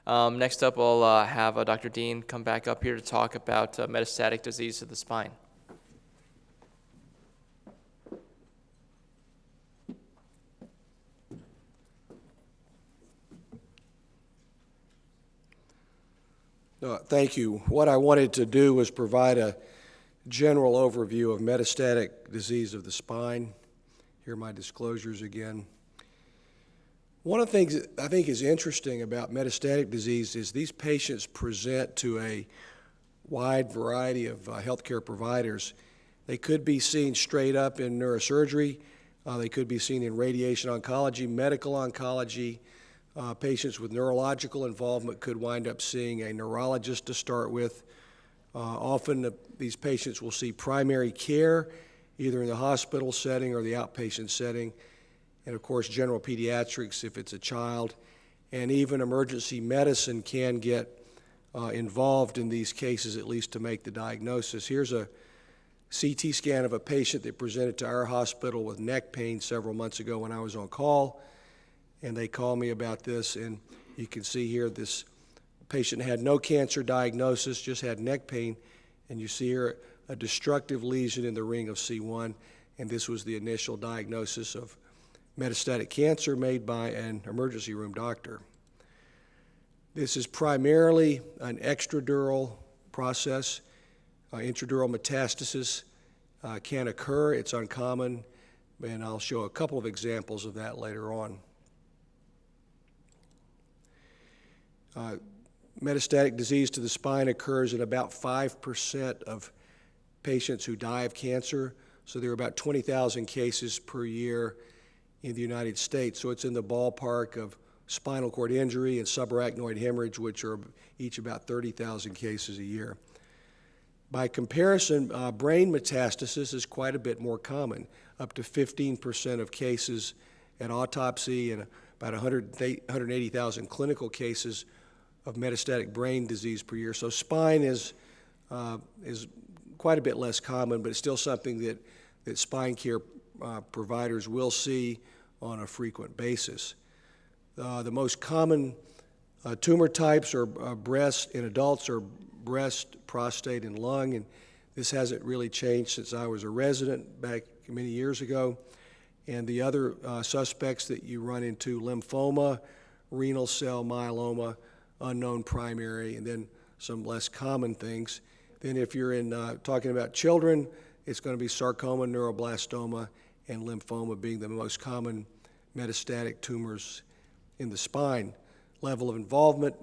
Next up, I'll have Dr. Deen come back up here to talk about metastatic disease of the spine. Thank you. What I wanted to do was provide a general overview of metastatic disease of the spine. Here are my disclosures again. One of the things that I think is interesting about metastatic disease is these patients present to a wide variety of healthcare providers. They could be seen straight up in neurosurgery. They could be seen in radiation oncology, medical oncology. Patients with neurological involvement could wind up seeing a neurologist to start with. Often these patients will see primary care, either in the hospital setting or the outpatient setting, and of course general pediatrics if it's a child, and even emergency medicine can get involved in these cases, at least to make the diagnosis. Here's a CT scan of a patient that presented to our hospital with neck pain several months ago when I was on call. And they called me about this, and you can see here this patient had no cancer diagnosis, just had neck pain, and you see here a destructive lesion in the ring of C1, and this was the initial diagnosis of metastatic cancer made by an emergency room doctor. This is primarily an extradural process. Intradural metastasis can occur. It's uncommon, and I'll show a couple of examples of that later on. Metastatic disease to the spine occurs in about 5% of patients who die of cancer. So there are about 20,000 cases per year in the United States. So it's in the ballpark of spinal cord injury and subarachnoid hemorrhage, which are each about 30,000 cases a year. By comparison, brain metastasis is quite a bit more common, up to 15% of cases at autopsy and about 180,000 clinical cases of metastatic brain disease per year. So spine is quite a bit less common, but it's still something that spine care providers will see on a frequent basis. The most common tumor types are breast in adults are breast, prostate, and lung, and this hasn't really changed since I was a resident back many years ago. And the other suspects that you run into, lymphoma, renal cell myeloma, unknown primary, and then some less common things. Then if you're talking about children, it's going to be sarcoma, neuroblastoma, and lymphoma being the most common metastatic tumors in the spine. Level of involvement